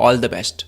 All the best.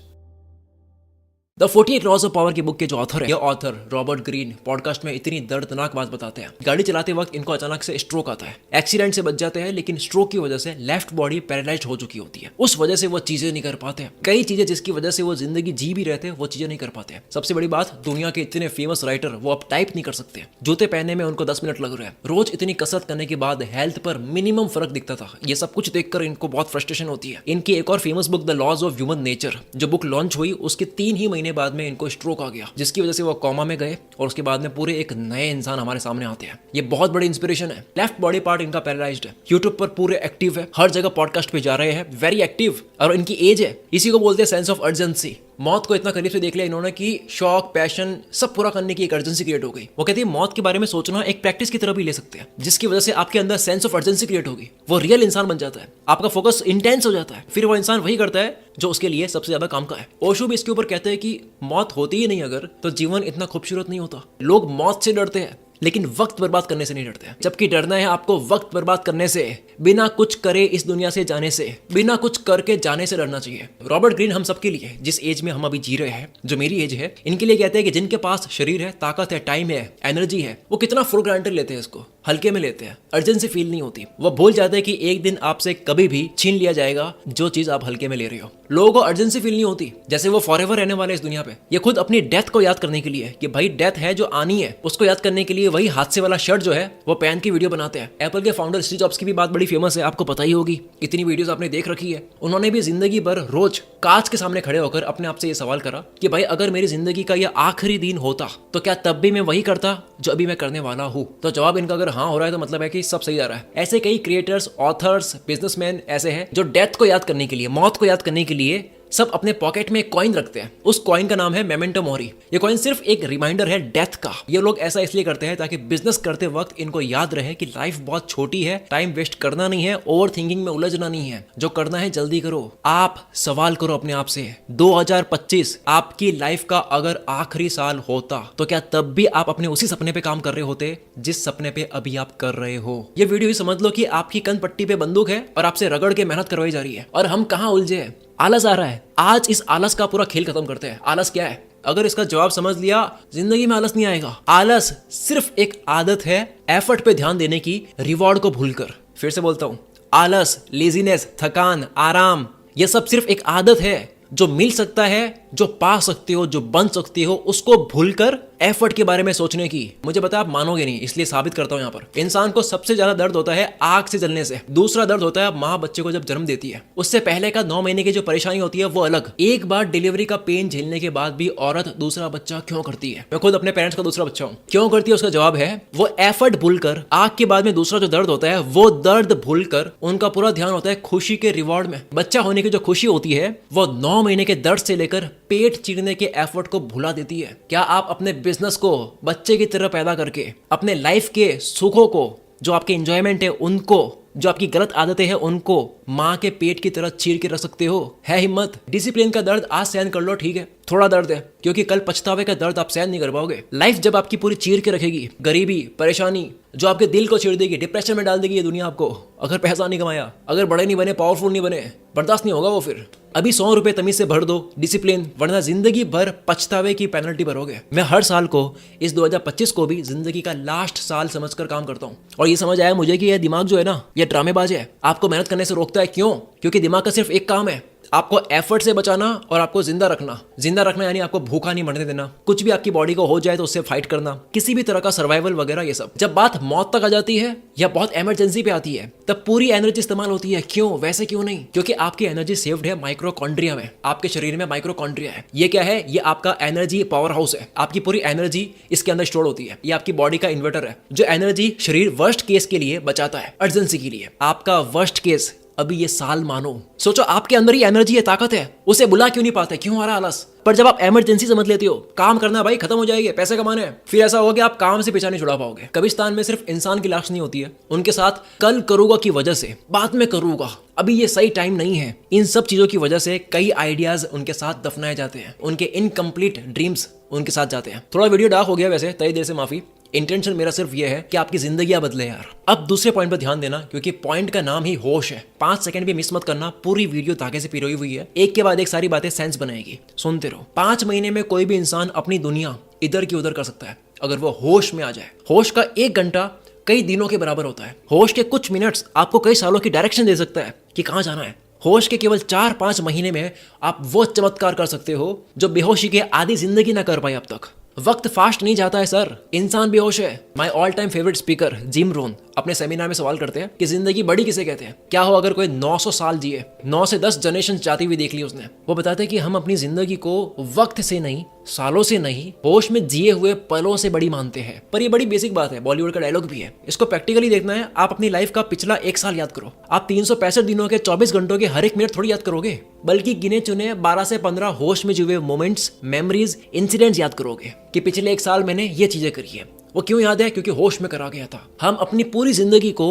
The 48 laws of power की book के जो ऑथर है, ये ऑथर रॉबर्ट ग्रीन पॉडकास्ट में इतनी दर्दनाक बात बताते हैं। गाड़ी चलाते वक्त इनको अचानक से स्ट्रोक आता है, एक्सीडेंट से बच जाते हैं, लेकिन स्ट्रोक की वजह से लेफ्ट बॉडी पैरालाइज्ड हो चुकी होती है। उस वजह से वो चीजें नहीं कर पाते हैं, कई चीजें जिसकी वजह से वो जिंदगी जी भी रहते हैं वो चीजें नहीं कर पाते हैं। सबसे बड़ी बात, दुनिया के इतने फेमस राइटर वो अब टाइप नहीं कर सकते, जूते पहनने में उनको 10 मिनट लग रहे हैं। रोज इतनी कसरत करने के बाद हेल्थ पर मिनिमम फर्क दिखता था। ये सब कुछ देखकर इनको बहुत फ्रस्ट्रेशन होती है। इनकी एक और famous book the laws of human nature, जो बुक लॉन्च हुई उसके 3 ही महीने बाद में इनको स्ट्रोक आ गया, जिसकी वजह से वो कोमा में गए और उसके बाद में पूरे एक नए इंसान हमारे सामने आते हैं। ये बहुत बड़ी इंस्पिरेशन है। लेफ्ट बॉडी पार्ट इनका पैरालाइज्ड है, यूट्यूब पर पूरे एक्टिव है, हर जगह पॉडकास्ट पे जा रहे हैं, वेरी एक्टिव। और इनकी एज है, इसी को बोलते हैं सेंस ऑफ अर्जेंसी। मौत को इतना करीब से देख लिया इन्होंने कि शौक, पैशन सब पूरा करने की एक अर्जेंसी क्रिएट हो गई। वो कहती है मौत के बारे में सोचना एक प्रैक्टिस की तरह भी ले सकते हैं, जिसकी वजह से आपके अंदर सेंस ऑफ अर्जेंसी क्रिएट होगी। वो रियल इंसान बन जाता है, आपका फोकस इंटेंस हो जाता है, फिर वो इंसान वही करता है जो उसके लिए सबसे ज्यादा काम का है। ओशो भी इसके ऊपर कहते हैं कि मौत होती ही नहीं अगर, तो जीवन इतना खूबसूरत नहीं होता। लोग मौत से डरते हैं लेकिन वक्त बर्बाद करने से नहीं डरते हैं, जबकि डरना है आपको वक्त बर्बाद करने से, बिना कुछ करे इस दुनिया से जाने से, बिना कुछ करके जाने से डरना चाहिए। रॉबर्ट ग्रीन हम सबके लिए, जिस एज में हम अभी जी रहे हैं, जो मेरी एज है, इनके लिए कहते हैं कि जिनके पास शरीर है, ताकत है, टाइम है, एनर्जी है, वो कितना फुल ग्रांटेड लेते हैं, इसको हल्के में लेते हैं, अर्जेंसी फील नहीं होती। वो भूल जाते हैं कि एक दिन आपसे कभी भी छीन लिया जाएगा जो चीज आप हल्के में ले रहे हो। लोगों को अर्जेंसी फील नहीं होती, जैसे वो फॉरएवर रहने वाले इस दुनिया पे। ये खुद अपनी डेथ को याद करने के लिए कि भाई डेथ है जो आनी है, उसको याद करने के लिए वही हादसे वाला शर्ट जो है वो पहन के वीडियो बनाते हैं। एप्पल के फाउंडर स्टीव जॉब्स की भी बात बड़ी फेमस है, आपको पता ही होगी, इतनी वीडियोस आपने देख रखी है। उन्होंने भी जिंदगी भर रोज कांच के सामने खड़े होकर अपने आप से ये सवाल करा कि भाई अगर मेरी जिंदगी का यह आखिरी दिन होता तो क्या तब भी मैं वही करता जो अभी मैं करने वाला हूँ। तो जवाब इनका अगर हाँ हो रहा है तो मतलब है कि सब सही जा रहा है। ऐसे कई क्रिएटर्स, ऑथर्स, बिजनेसमैन ऐसे हैं जो डेथ को याद करने के लिए, मौत को याद करने के लिए सब अपने पॉकेट में एक कॉइन रखते हैं। उस कॉइन का नाम है मेमेंटो मोरी। ये कॉइन सिर्फ एक रिमाइंडर है डेथ का। ये लोग ऐसा इसलिए करते हैं ताकि बिजनेस करते वक्त इनको याद रहे कि लाइफ बहुत छोटी है, टाइम वेस्ट करना नहीं है, ओवर थिंकिंग में उलझना नहीं है, जो करना है जल्दी करो। आप सवाल करो अपने आप से, 2025 आपकी लाइफ का अगर आखिरी साल होता तो क्या तब भी आप अपने उसी सपने पे काम कर रहे होते जिस सपने पे अभी आप कर रहे हो। ये वीडियो ही समझ लो कि आपकी कन पट्टी पे बंदूक है और आपसे रगड़ के मेहनत करवाई जा रही है, और हम कहाँ उलझे हैं, आलस आ रहा है। आज इस आलस का पूरा खेल खत्म करते हैं। आलस क्या है? अगर इसका जवाब समझ लिया, जिंदगी में आलस नहीं आएगा। आलस सिर्फ एक आदत है एफर्ट पे ध्यान देने की, रिवॉर्ड को भूलकर। फिर से बोलता हूं, आलस, लेजीनेस, थकान, आराम, यह सब सिर्फ एक आदत है जो मिल सकता है, जो पा सकते हो, जो बन सकती हो, उसको भूलकर एफर्ट के बारे में सोचने की। मुझे पता है आप मानोगे नहीं, इसलिए साबित करता हूं। यहाँ पर इंसान को सबसे ज्यादा दर्द होता है आग से जलने से। दूसरा दर्द होता है माँ बच्चे को जब जन्म देती है, उससे पहले का 9 महीने की जो परेशानी होती है वो अलग। एक बार डिलीवरी का पेन झेलने के बाद भी औरत दूसरा बच्चा क्यों करती है? मैं खुद अपने पेरेंट्स का दूसरा बच्चा हूँ। क्यों करती है? उसका जवाब है वो एफर्ट भूलकर, आग के बाद में दूसरा जो दर्द होता है वो दर्द भूलकर उनका पूरा ध्यान होता है खुशी के रिवॉर्ड में। बच्चा होने की जो खुशी होती है वो 9 महीने के दर्द से लेकर पेट चीरने के एफर्ट को भुला देती है। क्या आप अपने बिजनेस को बच्चे की तरह पैदा करके, अपने लाइफ के सुखों को, जो आपके एंजॉयमेंट है उनको, जो आपकी गलत आदतें हैं उनको माँ के पेट की तरह चीर के रख सकते हो? है हिम्मत? डिसिप्लिन का दर्द आज सहन कर लो, ठीक है, थोड़ा दर्द है, क्योंकि कल पछतावे का दर्द आप सहन नहीं कर पाओगे। लाइफ जब आपकी पूरी चीर के रखेगी, गरीबी, परेशानी जो आपके दिल को चीर देगी, डिप्रेशन में डाल देगी ये दुनिया आपको। अगर पैसा नहीं कमाया, अगर बड़े नहीं बने, पावरफुल नहीं बने, बर्दाश्त नहीं होगा वो। फिर अभी 100 रुपए तमीज से भर दो डिसिप्लिन, वरना जिंदगी भर पछतावे की पेनल्टी भरोगे। मैं हर साल को, इस 2025 को भी जिंदगी का लास्ट साल समझकर काम करता हूँ, और ये समझ आया मुझे कि यह दिमाग जो है ना, ये ड्रामेबाज है, आपको मेहनत करने से रोकता है। क्यों? क्योंकि दिमाग का सिर्फ एक काम है, आपको एफर्ट से बचाना और आपको जिंदा रखना। जिंदा रखना यानी आपको भूखा नहीं मरने देना, कुछ भी आपकी बॉडी को हो जाए तो उससे फाइट करना, किसी भी तरह का सर्वाइवल वगैरह ये सब। जब बात मौत तक आ जाती है या बहुत इमरजेंसी पे आती है, तब पूरी एनर्जी इस्तेमाल होती है। क्यों? वैसे क्यों नहीं? क्योंकि आपकी एनर्जी सेव्ड है माइक्रोकॉन्ड्रिया में। आपके शरीर में माइक्रोकॉन्ड्रिया है। ये क्या है? ये आपका एनर्जी पावर हाउस है। आपकी पूरी एनर्जी इसके अंदर स्टोर होती है। ये आपकी बॉडी का इन्वर्टर है, जो एनर्जी शरीर वर्स्ट केस के लिए बचाता है, अर्जेंसी के लिए। आपका वर्स्ट केस अभी ये साल मानो। सोचो आपके अंदर ही एनर्जी है, ताकत है, उसे बुला क्यों नहीं पाते? क्यों आ रहा आलस? पर जब आप इमरजेंसी समझ लेते हो, काम करना भाई खत्म हो जाएगी, पैसे कमाने हैं, फिर ऐसा होगा कि आप काम से पीछा नहीं छुड़ा पाओगे। कब्रिस्तान में सिर्फ इंसान की लाश नहीं होती है, उनके साथ कल करूंगा की वजह से, बाद में करूंगा, अभी ये सही टाइम नहीं है, इन सब चीजों की वजह से कई आइडियाज उनके साथ दफनाए जाते हैं, उनके इनकम्प्लीट ड्रीम्स उनके साथ जाते हैं। थोड़ा वीडियो डार्क हो गया वैसे, तय देर से माफी। इंटेंशन मेरा सिर्फ ये है कि आपकी जिंदगियां बदले यार। अब दूसरे पॉइंट पर ध्यान देना, क्योंकि पॉइंट का नाम ही होश है। 5 सेकंड भी मिस मत करना, पूरी वीडियो धागे से पिरोई हुई है, एक के बाद एक सारी बातें सेंस बनाएगी, सुनते रहो। 5 महीने में कोई भी इंसान अपनी दुनिया इधर की उधर कर सकता है अगर वो होश में आ जाए। होश का 1 घंटा कई दिनों के बराबर होता है। होश के कुछ मिनट्स आपको कई सालों की डायरेक्शन दे सकता है कि कहां जाना है। होश के केवल 4-5 महीने में आप वो चमत्कार कर सकते हो जो बेहोशी के आधी जिंदगी ना कर पाए अब तक। वक्त फास्ट नहीं जाता है सर, इंसान बेहोश है। My all time favourite speaker gym Rohan अपने सेमिनार में सवाल करते हैं कि जिंदगी बड़ी किसे कहते हैं। क्या हो अगर कोई 900 साल जिए, 9 से 10 जनरेशन जाती हुई देख ली उसने। वो बताते हैं कि हम अपनी जिंदगी को वक्त से नहीं, सालों से नहीं, होश में जिए हुए पलों से बड़ी मानते हैं। पर ये बड़ी बेसिक बात है, बॉलीवुड का डायलॉग भी है। इसको प्रैक्टिकली देखना है, आप अपनी लाइफ का पिछला 1 साल याद करो। आप 365 दिनों के 24 घंटों के हर एक मिनट थोड़ी याद करोगे, बल्कि गिने चुने 12 से 15 होश में जुए मोमेंट्स, मेमोरीज, इंसिडेंट्स याद करोगे कि पिछले 1 साल मैंने ये चीजें करी है। वो क्यों याद है? क्योंकि होश में करा गया था। हम अपनी पूरी जिंदगी को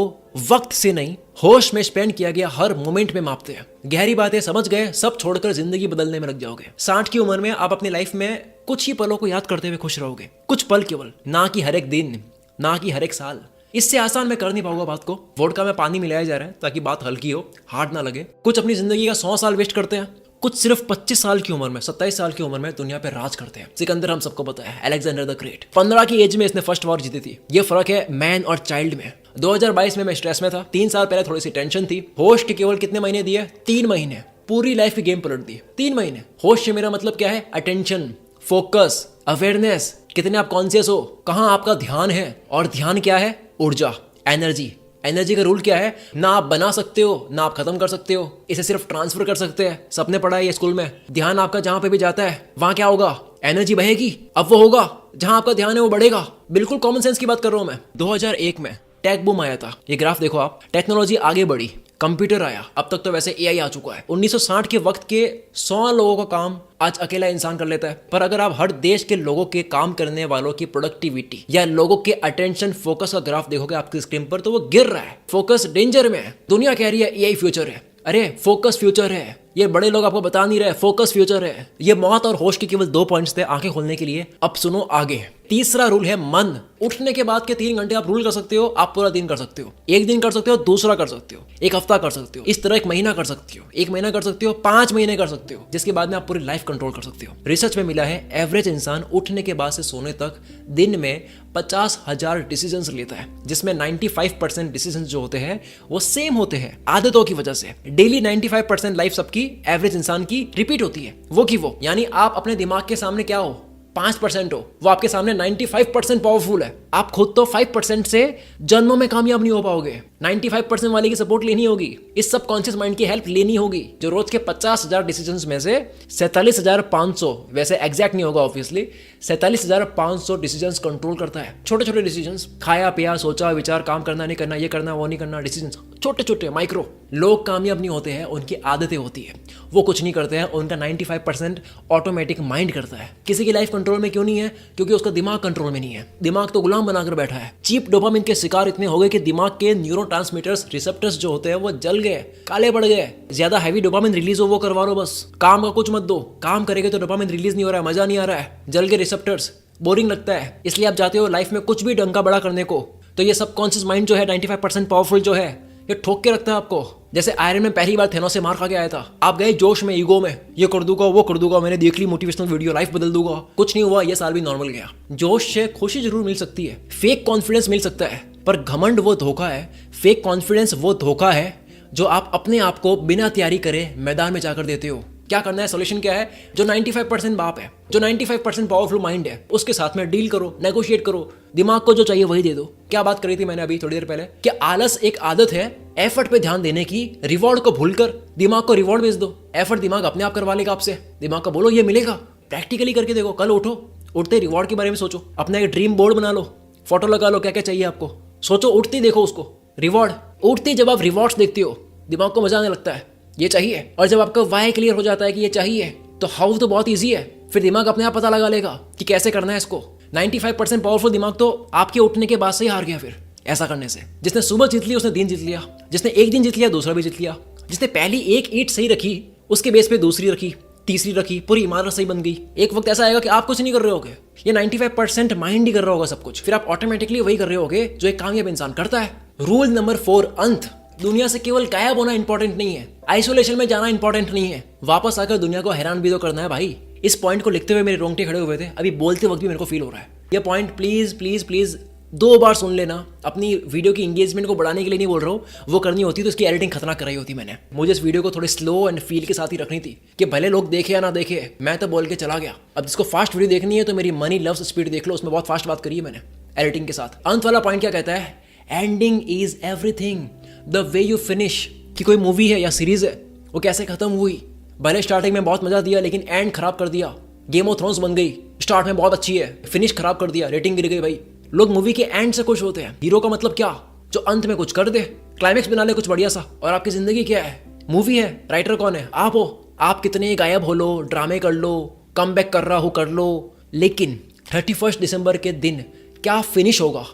वक्त से नहीं, होश में स्पेंड किया गया हर मोमेंट में मापते हैं। गहरी बातें समझ गए, सब छोड़कर जिंदगी बदलने में लग जाओगे। 60 की उम्र में आप अपनी लाइफ में कुछ ही पलों को याद करते हुए खुश रहोगे, कुछ पल केवल, ना कि हर एक दिन, ना कि हर एक साल। इससे आसान मैं कर नहीं पाऊंगा बात को। वोडका में पानी मिलाया जा रहा है ताकि बात हल्की हो, हार्ड ना लगे। कुछ अपनी जिंदगी का 100 साल वेस्ट करते हैं, कुछ सिर्फ 25 साल की उम्र में, 27 साल की उम्र में दुनिया पे राज करते हैं। सिकंदर हम सबको पता है, अलेक्जेंडर द ग्रेट। 15 की एज में इसने फर्स्ट वॉर जीती थी। ये फर्क है मैन और चाइल्ड में। 2022 में मैं स्ट्रेस में था, 3 साल पहले थोड़ी सी टेंशन थी। होश के केवल कितने महीने दिए? 3 महीने। पूरी लाइफ की गेम पलट दी 3 महीने। होश से मेरा मतलब क्या है? अटेंशन, फोकस, अवेयरनेस, कितने आप कॉन्शियस हो, कहाँ आपका ध्यान है। और ध्यान क्या है? ऊर्जा, एनर्जी। एनर्जी का रूल क्या है? ना आप बना सकते हो, ना आप खत्म कर सकते हो, इसे सिर्फ ट्रांसफर कर सकते हैं। सबने पढ़ा है ये स्कूल में। ध्यान आपका जहां पे भी जाता है वहां क्या होगा? एनर्जी बहेगी। अब वो होगा जहां आपका ध्यान है, वो बढ़ेगा। बिल्कुल कॉमन सेंस की बात कर रहा हूं मैं। 2001 में टेक बूम आया था। ये ग्राफ देखो आप, टेक्नोलॉजी आगे बढ़ी, कंप्यूटर आया, अब तक तो वैसे एआई आ चुका है। 1960 के वक्त के 100 लोगों का काम आज अकेला इंसान कर लेता है। पर अगर आप हर देश के लोगों के काम करने वालों की प्रोडक्टिविटी या लोगों के अटेंशन फोकस का ग्राफ देखोगे आपकी स्क्रीन पर, तो वो गिर रहा है। फोकस डेंजर में है। दुनिया कह रही है एआई फ्यूचर है। अरे फोकस फ्यूचर है। ये बड़े लोग आपको बता नहीं रहे, फोकस फ्यूचर है। ये मौत और होश के केवल 2 पॉइंट्स थे आंखें खोलने के लिए। अब सुनो आगे। तीसरा रूल है मन। उठने के बाद के 3 घंटे आप रूल कर सकते हो, आप पूरा दिन कर सकते हो। 1 दिन कर सकते हो, दूसरा कर सकते हो, 1 हफ्ता कर सकते हो, इस तरह 1 महीना कर सकते हो, 1 महीना कर सकते हो, 5 महीने कर सकते हो, जिसके बाद में आप पूरी लाइफ कंट्रोल कर सकते हो। रिसर्च में मिला है एवरेज इंसान उठने के बाद से सोने तक दिन में 50,000 डिसीजंस लेता है, जिसमें 95% डिसीजंस जो होते हैं वो सेम होते हैं आदतों की वजह से। डेली 95% लाइफ सबकी एवरेज इंसान की रिपीट होती है, वो की वो। यानी आप अपने दिमाग के सामने क्या हो? 5% हो, वो आपके सामने 95% पावरफुल है। आप खुद तो 5% से जन्मों में कामयाब नहीं हो पाओगे। 95% वाले की सपोर्ट लेनी होगी, इस सब कॉन्शियस माइंड की हेल्प लेनी होगी, जो रोज के 50,000 डिसीजंस में से 47,500, वैसे एग्जैक्ट नहीं होगा ऑब्वियसली, 47,500 डिसीजंस कंट्रोल करता है। छोटे छोटे डिसीजंस, खाया पिया, सोचा विचार, काम करना नहीं करना, ये करना वो नहीं करना, डिसीजंस छोटे छोटे माइक्रो। लोग कामयाब नहीं होते हैं, उनकी आदतें होती है। वो कुछ नहीं करते हैं, उनका 95% ऑटोमेटिक माइंड करता है। किसी की लाइफ कंट्रोल में क्यों नहीं है? क्योंकि उसका दिमाग कंट्रोल में नहीं है। दिमाग तो गुलाम बनाकर बैठा है। चीप डोपामिन के शिकार इतने हो गए कि दिमाग के न्यूरोट्रांसमीटर्स, रिसेप्टर्स जो होते हैं वो जल गए, काले पड़ गए। ज्यादा हैवी डोपामिन रिलीज हो वो करवा लो बस, काम का कुछ मत दो। काम करेंगे तो डोपामिन रिलीज नहीं हो रहा है, मजा नहीं आ रहा है, जल गए रिसेप्टर्स, बोरिंग लगता है। इसलिए आप जाते हो लाइफ में कुछ भी डंका बड़ा करने को, तो ये सबकॉन्शियस माइंड जो है 95% पावरफुल जो है, ये ठोक के रखता है आपको। जैसे आयरन मैन पहली बार थेनोस से मार खा के आया था, आप गए जोश में, ईगो में, ये कर दूंगा वो कर दूंगा, मैंने देख ली मोटिवेशनल वीडियो, लाइफ बदल दूंगा। कुछ नहीं हुआ, ये साल भी नॉर्मल गया। जोश से खुशी जरूर मिल सकती है, फेक कॉन्फिडेंस मिल सकता है, पर घमंड वो धोखा है, फेक कॉन्फिडेंस वो धोखा है जो आप अपने आप को बिना तैयारी करे मैदान में जाकर देते हो। क्या करना है? सोल्यूशन क्या है? जो 95% बाप है, जो 95% पावरफुल माइंड है, उसके साथ में डील करो, नेगोशिएट करो, दिमाग को जो चाहिए वही दे दो। क्या बात करी थी मैंने अभी थोड़ी देर पहले, कि आलस एक आदत है एफर्ट पे ध्यान देने की, रिवॉर्ड को भूलकर दिमाग को रिवॉर्ड भेज दो। एफर्ट दिमाग अपने आप करवा लेगा आपसे। दिमाग को बोलो ये मिलेगा, प्रैक्टिकली करके देखो। कल उठो, उठते रिवॉर्ड के बारे में सोचो, अपना एक ड्रीम बोर्ड बना लो, फोटो लगा लो, क्या क्या चाहिए आपको, सोचो, उठती देखो उसको, रिवॉर्ड। उठती जब आप रिवॉर्ड्स देखते हो, दिमाग को मजा आने लगता है, ये चाहिए। और जब आपका वाई क्लियर हो जाता है कि ये चाहिए, तो हाउ तो बहुत ईजी है, फिर दिमाग अपने आप पता लगा लेगा कि कैसे करना है इसको। 95% पावरफुल दिमाग तो आपके उठने के बाद से ही हार गया। फिर ऐसा करने से जिसने सुबह जीत ली उसने दिन जीत लिया, जिसने एक दिन जीत लिया दूसरा भी जीत लिया, जिसने पहली एक ईंट सही रखी उसके बेस पे दूसरी रखी, तीसरी रखी, पूरी इमारत सही बन गई। एक वक्त ऐसा आएगा कि आप कुछ नहीं कर रहे होगे, ये 95% माइंड ही कर रहा होगा सब कुछ, फिर आप ऑटोमेटिकली वही कर रहे होगे जो एक कामयाब इंसान करता है। रूल नंबर 4, अंत। दुनिया से केवल गायब होना इंपॉर्टेंट नहीं है, आइसोलेशन में जाना इंपॉर्टेंट नहीं है, वापस आकर दुनिया को हैरान भी तो करना है भाई। इस पॉइंट को लिखते हुए मेरे रोंगटे खड़े हुए थे, अभी बोलते वक्त भी मेरे को फील हो रहा है। ये पॉइंट प्लीज प्लीज प्लीज 2 बार सुन लेना। अपनी वीडियो की एंगेजमेंट को बढ़ाने के लिए नहीं बोल रहा हूँ, वो करनी होती तो इसकी एडिटिंग खतरनाक कराई होती मैंने। मुझे इस वीडियो को थोड़ी स्लो एंड फील के साथ ही रखनी थी कि भले लोग देखे या ना देखे, मैं तो बोल के चला गया। अब जिसको फास्ट वीडियो देखनी है तो मेरी मनी लव्स स्पीड देख लो, उसमें बहुत फास्ट बात करी है मैंने एडिटिंग के साथ। अंत वाला पॉइंट क्या कहता है? Ending is everything, the way you finish. कि कोई मूवी है या सीरीज है, वो कैसे खत्म हुई, भले स्टार्टिंग में बहुत मजा दिया लेकिन एंड खराब कर दिया। गेम ऑफ थ्रोन्स बन गई, स्टार्ट में बहुत अच्छी है, फिनिश खराब कर दिया, रेटिंग गिर गई भाई। लोग मूवी के एंड से खुश होते हैं, हीरो का मतलब क्या? जो अंत में कुछ कर दे, क्लाइमेक्स बना ले कुछ बढ़िया सा। और आपकी जिंदगी क्या है? मूवी है। राइटर कौन है? आप हो। आप कितने गायब हो लो, ड्रामे कर लो, कम बैक कर रहा हो कर लो, लेकिन 31 दिसंबर के दिन क्या फिनिश होगा,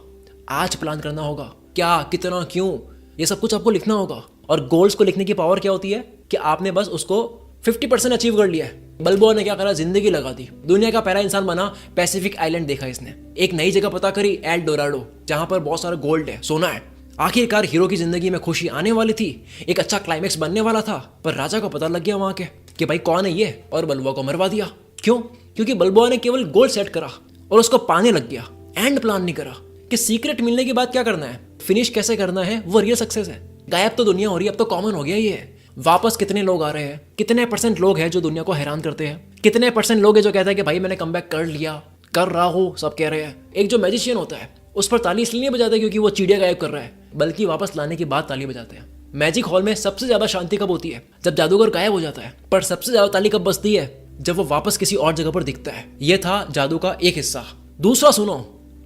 आज प्लान करना होगा। क्या, कितना, क्यों, ये सब कुछ आपको लिखना होगा। और गोल्स को लिखने की पावर क्या होती है कि आपने बस उसको 50% अचीव कर लिया है। बल्बो ने क्या करा? जिंदगी लगा दी। दुनिया का पहला इंसान बना, पैसिफिक आइलैंड देखा इसने। एक नई जगह पता करी, एल डोराडो, जहां पर बहुत सारा गोल्ड है, सोना है। आखिरकार हीरो की जिंदगी में खुशी आने वाली थी, एक अच्छा क्लाइमेक्स बनने वाला था, पर राजा को पता लग गया वहां के कि भाई कौन है ये, और बल्बुआ को मरवा दिया। क्यों? क्योंकि बल्बुआ ने केवल गोल सेट करा और उसको पाने लग गया, एंड प्लान नहीं करा कि सीक्रेट मिलने के बाद क्या करना है, फिनिश कैसे करना है, वो रियल सक्सेस है। गायब तो दुनिया हो रही है, अब तो कॉमन हो गया ये। वापस कितने लोग आ रहे हैं? कितने % लोग हैं जो दुनिया को हैरान करते हैं? कितने % लोग हैं जो कहते हैं कि भाई मैंने कमबैक कर लिया, कर रहा हूँ, सब कह रहे हैं। एक जो मैजिशियन होता है उस पर ताली इसलिए नहीं बजाते क्योंकि वो चिड़िया गायब कर रहा है, बल्कि वापस लाने के बाद ताली बजाते हैं। मैजिक हॉल में सबसे ज्यादा शांति कब होती है? जब जादूगर गायब हो जाता है। पर सबसे ज्यादा ताली कब बजती है? जब वो वापस किसी और जगह पर दिखता है। यह था जादू का एक हिस्सा। दूसरा सुनो,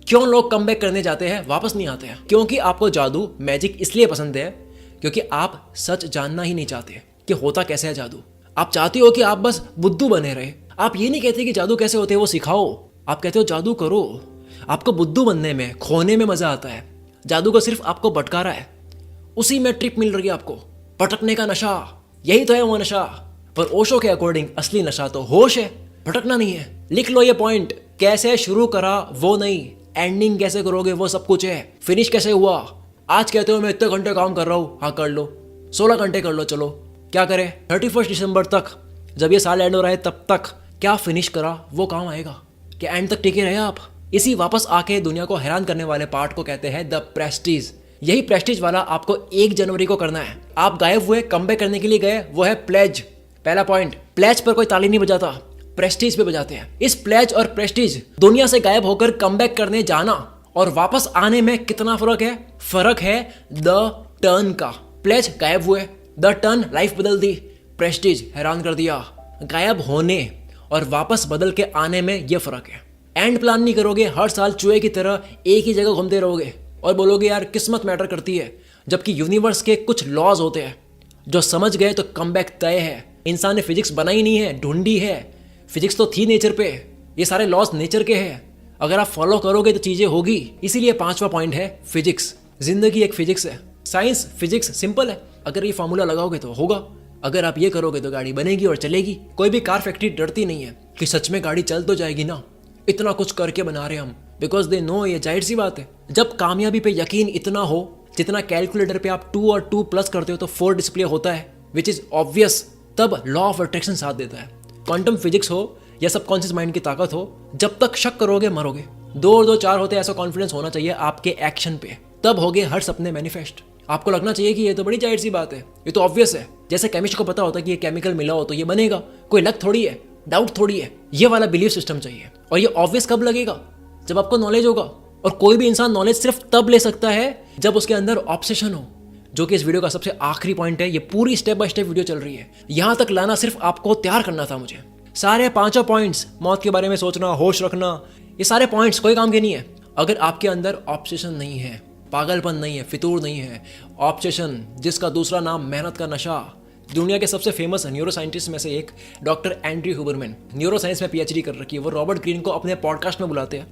क्यों लोग कमबैक करने जाते हैं, वापस नहीं आते हैं? क्योंकि आपको जादू, मैजिक इसलिए पसंद है क्योंकि आप सच जानना ही नहीं चाहते कि होता कैसे है जादू। आप चाहते हो कि आप बस बुद्धू बने रहे। आप ये नहीं कहते कि जादू कैसे होते हैं वो सिखाओ, आप कहते हो जादू करो। आपको बुद्धू बनने में, खोने में मजा आता है। जादू का सिर्फ आपको भटकारा है, उसी में ट्रिप मिल रही है आपको, भटकने का नशा। यही तो है वो नशा। पर ओशो के अकॉर्डिंग असली नशा तो होश है, भटकना नहीं है। लिख लो ये पॉइंट। कैसे शुरू करा वो नहीं, एंडिंग कैसे करोगे वो सब कुछ है। फिनिश कैसे हुआ? आज कहते हो मैं इतने घंटे काम कर रहा हूँ, हाँ कर लो, 16 घंटे कर लो, चलो क्या करें 31 दिसंबर तक, जब ये साल एंड हो रहा है तब तक क्या फिनिश करा वो काम आएगा? क्या एंड तक टिके रहे आप? इसी वापस आके दुनिया को हैरान करने वाले पार्ट को कहते हैं द प्रेस्टीज। यही प्रेस्टीज वाला आपको 1 जनवरी को करना है। आप गायब हुए, कमबैक करने के लिए गए, वो है प्लेज। पहला पॉइंट, प्लेज पर कोई ताली नहीं बजाता, प्रेस्टीज पे बजाते हैं। इस प्लेज और प्रेस्टीज, दुनिया से गायब होकर कमबैक करने जाना और वापस आने में कितना फर्क है? फर्क है द टर्न का। प्लेज गायब हुए, द टर्न लाइफ बदल दी, प्रेस्टीज हैरान कर दिया। गायब होने और वापस बदल के आने में यह फर्क है। एंड प्लान नहीं करोगे, हर साल चूहे की तरह एक ही जगह घूमते रहोगे और बोलोगे यार किस्मत मैटर करती है, जबकि यूनिवर्स के कुछ लॉज होते हैं जो समझ गए तो कमबैक तय है। इंसान ने फिजिक्स बनाई नहीं है, ढूंढी है। फिजिक्स तो थी नेचर पे, ये सारे लॉज नेचर के हैं। अगर आप फॉलो करोगे तो चीजें होगी। इसीलिए 5वां पॉइंट है फिजिक्स। जिंदगी एक फिजिक्स है। साइंस, फिजिक्स सिंपल है। अगर ये फॉर्मूला लगाओगे तो होगा, अगर आप ये करोगे तो गाड़ी बनेगी और चलेगी। कोई भी कार फैक्ट्री डरती नहीं है कि सच में गाड़ी चल तो जाएगी ना, इतना कुछ करके बना रहे हम, बिकॉज दे नो ये जाहिर सी बात है। जब कामयाबी पे यकीन इतना हो जितना कैलकुलेटर पे आप 2 और 2 प्लस करते हो तो 4 डिस्प्ले होता है, विच इज ऑब्वियस, तब लॉ ऑफ अट्रैक्शन साथ देता है। क्वांटम फिजिक्स हो या सबकॉन्शियस माइंड की ताकत हो, जब तक शक करोगे मरोगे। 2 और 2 4 होते, ऐसा कॉन्फिडेंस होना चाहिए आपके एक्शन पे, तब होगे हर सपने मैनिफेस्ट। आपको लगना चाहिए कि ये तो बड़ी जाहिर सी बात है, ये तो ऑब्वियस है। जैसे केमिस्ट को पता होता है कि ये केमिकल मिला हो तो ये बनेगा, कोई लक थोड़ी है, डाउट थोड़ी है। ये वाला बिलीफ सिस्टम चाहिए। और ये ऑब्वियस कब लगेगा? जब आपको नॉलेज होगा। और कोई भी इंसान नॉलेज सिर्फ तब ले सकता है जब उसके अंदर ऑब्सेशन हो, जो कि इस वीडियो का सबसे आखिरी पॉइंट है। ये पूरी स्टेप बाय स्टेप वीडियो चल रही है, यहां तक लाना सिर्फ आपको तैयार करना था मुझे। सारे 5 पॉइंट्स, मौत के बारे में सोचना, होश रखना, ये सारे पॉइंट्स कोई काम के नहीं है अगर आपके अंदर ऑब्सेशन नहीं है, पागलपन नहीं है, फितूर नहीं है। ऑब्सेशन, जिसका दूसरा नाम मेहनत का नशा। दुनिया के सबसे फेमस न्यूरो साइंटिस्ट में से एक doctor Andrew Huberman, neuro science में PhD कर रखी है, वो रॉबर्ट ग्रीन को अपने पॉडकास्ट में बुलाते हैं।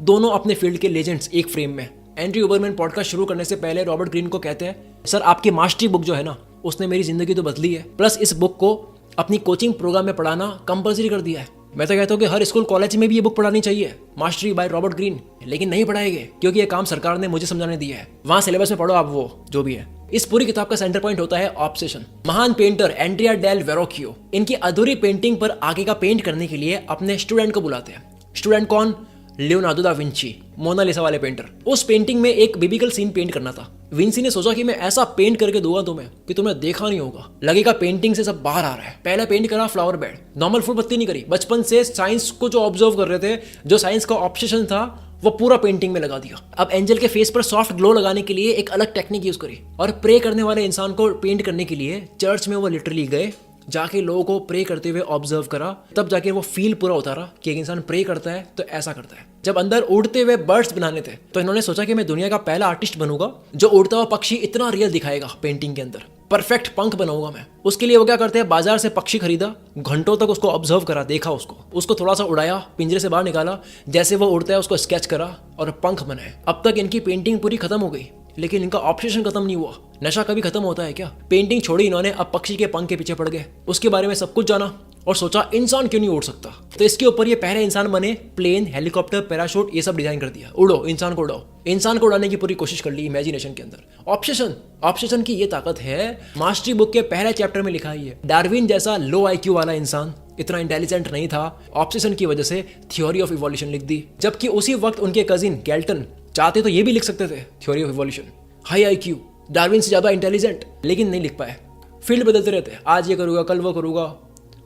दोनों अपने फील्ड के लेजेंड्स एक फ्रेम में। एंड्रयू हुबरमैन पॉडकास्ट शुरू करने से पहले रॉबर्ट ग्रीन को कहते हैं, सर आपकी मास्टरी बुक जो है ना, उसने मेरी जिंदगी तो बदली है, प्लस इस बुक को अपनी कोचिंग प्रोग्राम में पढ़ाना कंपलसरी कर दिया है। मैं तो कहता हूँ कि हर स्कूल कॉलेज में भी ये बुक पढ़ानी चाहिए, मास्टरी बाय रॉबर्ट ग्रीन, लेकिन नहीं पढ़ाएंगे क्योंकि ये काम सरकार ने मुझे समझाने दिया है। वहां सिलेबस में पढ़ो आप वो जो भी है। इस पूरी किताब का सेंटर पॉइंट होता है ऑब्सेशन। महान पेंटर एंड्रिया डेल वेरोक्यो इनकी अधूरी पेंटिंग पर आगे का पेंट करने के लिए अपने स्टूडेंट को बुलाते हैं। स्टूडेंट कौन? लियोनार्डो दा विंची, मोनालिसा वाले पेंटर। उस पेंटिंग में एक बिब्लिकल सीन पेंट करना था। विंसी ने सोचा कि मैं ऐसा पेंट करके दूंगा तुम्हें कि तुमने देखा नहीं होगा, लगेगा पेंटिंग से सब बाहर आ रहा है। पहला पेंट करा फ्लावर बेड, नॉर्मल फूल पत्ती नहीं करी। बचपन से साइंस को जो ऑब्जर्व कर रहे थे, जो साइंस का ऑब्सेशन था, वो पूरा पेंटिंग में लगा दिया। अब एंजल के फेस पर सॉफ्ट ग्लो लगाने के लिए एक अलग टेक्निक यूज करी, और प्रे करने वाले इंसान को पेंट करने के लिए चर्च में वो लिटरली गए, जाके लोगों को प्रे करते हुए ऑब्जर्व करा, तब जाके वो फील पूरा उतारा कि एक इंसान प्रे करता है तो ऐसा करता है। जब अंदर उड़ते हुए बर्ड्स बनाने थे तो इन्होंने सोचा कि मैं दुनिया का पहला आर्टिस्ट बनूंगा जो उड़ता हुआ पक्षी इतना रियल दिखाएगा पेंटिंग के अंदर, परफेक्ट पंख बनाऊंगा मैं। उसके लिए वो क्या करते हैं, बाजार से पक्षी खरीदा, घंटों तक उसको ऑब्जर्व करा, देखा उसको थोड़ा सा उड़ाया, पिंजरे से बाहर निकाला, जैसे वो उड़ता है उसको स्केच करा और पंख बनाए। अब तक इनकी पेंटिंग पूरी खत्म हो गई, लेकिन इनका ऑब्सेशन खत्म नहीं हुआ। नशा कभी खत्म होता है क्या? पेंटिंग छोड़ी इन्होंने, अब पक्षी के पंख के पीछे पड़ गए। उसके बारे में सब कुछ जाना और सोचा इंसान क्यों नहीं उड़ सकता, तो इसके ऊपर ये पहले इंसान बने। प्लेन, हेलीकॉप्टर, पैराशूट ये सब डिजाइन कर दिया। उड़ो, इंसान को उड़ाओ। इंसान को उड़ाने की पूरी कोशिश कर ली इमेजिनेशन के अंदर। ऑब्सेशन की ये ताकत है, मास्टरी बुक के पहले चैप्टर में लिखा ही है। डार्विन जैसा लो IQ वाला इंसान इतना इंटेलिजेंट नहीं था, ऑब्सेशन की वजह से थ्योरी ऑफ इवोल्यूशन लिख दी। जबकि उसी वक्त उनके कजिन गैल्टन चाहते तो ये भी लिख सकते थे theory of evolution, high IQ, Darwin से ज्यादा इंटेलिजेंट, लेकिन नहीं लिख पाए। फील्ड बदलते रहते, आज ये करूंगा कल वो करूंगा,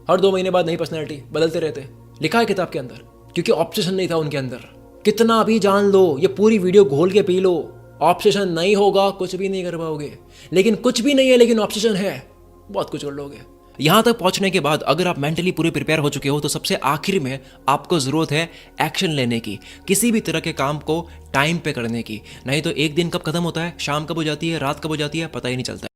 हर 2 महीने बाद नई पर्सनैलिटी, बदलते रहते। लिखा है किताब के अंदर, क्योंकि ऑब्सेशन नहीं था उनके अंदर। कितना भी जान लो, ये पूरी वीडियो घोल के पी लो, ऑब्सेशन नहीं होगा कुछ भी नहीं कर पाओगे। लेकिन कुछ भी नहीं है लेकिन ऑब्सेशन है, बहुत कुछ कर लोगे। यहाँ तक पहुंचने के बाद अगर आप मेंटली पूरे प्रिपेयर हो चुके हो तो सबसे आखिर में आपको जरूरत है एक्शन लेने की, किसी भी तरह के काम को टाइम पे करने की। नहीं तो एक दिन कब खत्म होता है, शाम कब हो जाती है, रात कब हो जाती है, पता ही नहीं चलता है।